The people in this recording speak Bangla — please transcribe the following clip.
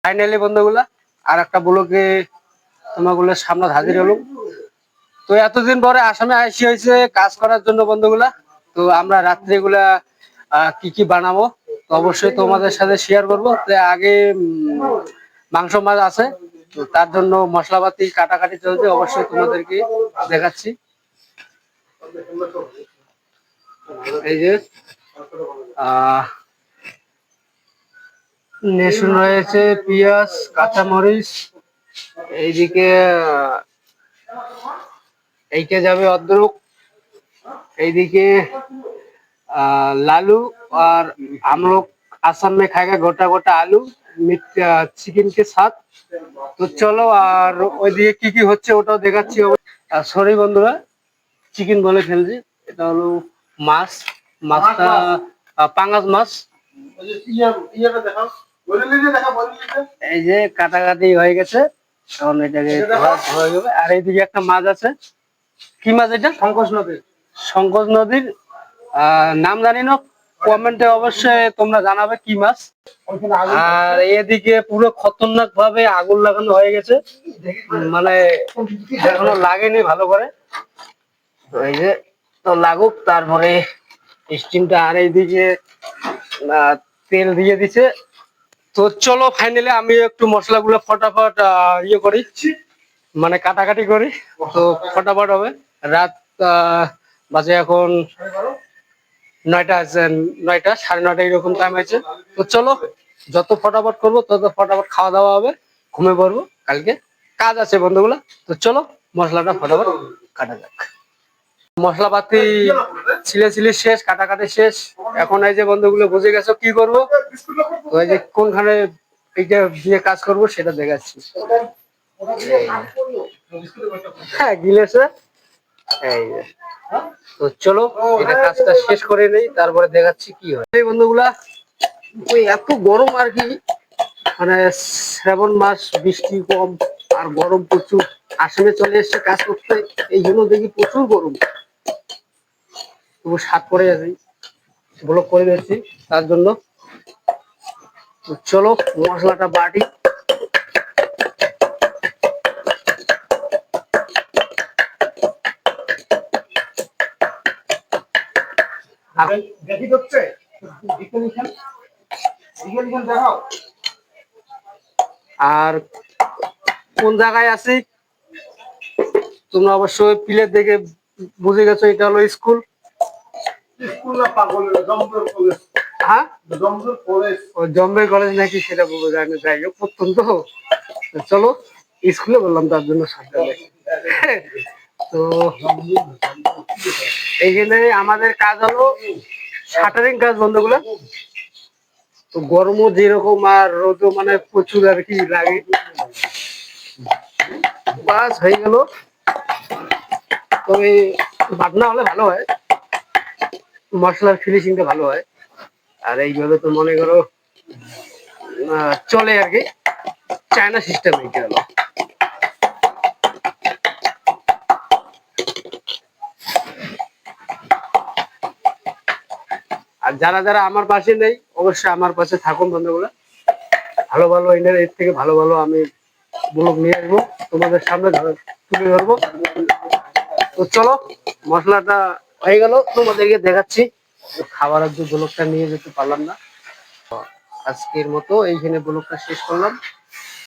ফাইনালি বন্ধুগুলা আর একটা ব্লগে তোমাগুলোর সামনে হাজির হলো। তো এতদিন পরে আসামে আসি হয়েছে কাজ করার জন্য বন্ধুগুলা। তো আমরা রাত্রিগুলা কি কি বানাবো তো অবশ্যই তোমাদের সাথে শেয়ার করবো। তো আগে মাংস মাছ আছে, তো তার জন্য মশলাপাতি কাটাকাটি চলছে, অবশ্যই তোমাদেরকে দেখাচ্ছি। এই যে রসুন রয়েছে, পেঁয়াজ, কাঁচামরিচ, এইদিকে এইটা যাবে অদ্রক, এইদিকে लालू और हम लोग असम में खाएगा गोटा गोटा आलू चिकन के साथ। তো চলো আর ওইদিকে কি কি হচ্ছে ওটাও দেখাচ্ছি। সরি বন্ধুরা, চিকেন বলে ফেলছি, এটা হলো মাছ। মাছটা পাঙ্গাস মাছ। এই যে কাটাকাটি হয়ে গেছে, এখন এটাকে হয়ে যাবে। আর এইদিকে একটা মাছ আছে, কি মাছ এটা? শঙ্কর নদীর নাম জানি না, কমেন্টে অবশ্যই তোমরা জানাবে কি মাছ। আর এদিকে পুরো খতরনাক ভাবে আগুন লাগানো হয়ে গেছে, মানে এখনো লাগেনি ভালো করে। তো এই যে তো লাগুক, তারপরে স্টিমটা। আর এইদিকে তেল দিয়ে দিছে। তো চলো ফাইনালি আমি একটু মশলাগুলো ফটাফট ইয়ে করি, মানে কাটাকাটি করি, তো ফটাফট হবে। রাত বাজে এখন 9টা আছে, 9টা 9:30 এরকম টাইম আছে। তো চলো যত ফটাফট করবো তত ফটাফট খাওয়া দাওয়া হবে, ঘুমিয়ে পড়বো, কালকে কাজ আছে বন্ধুগুলা। তো চলো মশলাটা ফটাফট কাটা যাক। মশলাপাতি ছিলে শেষ, কাটাকাটি শেষ। এখন এই যে বন্ধুগুলো বুঝে গেছো কি করবো, ওই যে কোনখানে এইটা দিয়ে কাজ করবো সেটা দেখাচ্ছি। হ্যাঁ গিলেছে, এই যে। তো চলো এটা কাজটা শেষ করে নেই, তারপরে দেখাচ্ছি কি হয়। এই বন্ধুগুলা ওই এত গরম আর কি, মানে শ্রাবণ মাস, বৃষ্টি কম আর গরম প্রচুর। আসামে চলে এসছে কাজ করতে, এই জন্য দেখি প্রচুর গরম। তবু সাত করে যাচ্ছি, ব্লক করে দিচ্ছি তার জন্য। চলো মশলাটা বাটি। আর কোন জায়গায় আছি তোমরা অবশ্যই প্লেট দেখে বুঝে গেছো, এটা হলো স্কুল। হ্যাঁ জম্বে কলেজ নাকি সেটা জানি, যাই হোক প্রত্যন্ত। চলো স্কুলে বললাম তার জন্য। তো এইখানে আমাদের কাজ হলো শাটারিং কাজ বন্ধুগুলো। তো গরমও যেরকম আর রোদও মানে প্রচুর আর কি লাগে। বাস হয়ে গেল, তবে বাটনা হলে ভালো হয়, মশলার ফিনিশিংটা ভালো হয়। আর এইভাবে তো মনে করো চলে আর কি, চায়না সিস্টেম এইটা হলো। আর যারা যারা আমার পাশে নেই অবশ্যই আমার পাশে থাকুন বন্ধুগুলো। ভালো ভালো এর থেকে ভালো ভালো আমি ব্লগ নিয়ে আসবো, তোমাদের সামনে তুলে ধরবো। তো চলো মশলাটা হয়ে গেল, তোমাদেরকে দেখাচ্ছি। খাবারের যে ব্লগটা নিয়ে যেতে পারলাম না, আজকের মতো এইখানে ব্লগটা শেষ করলাম।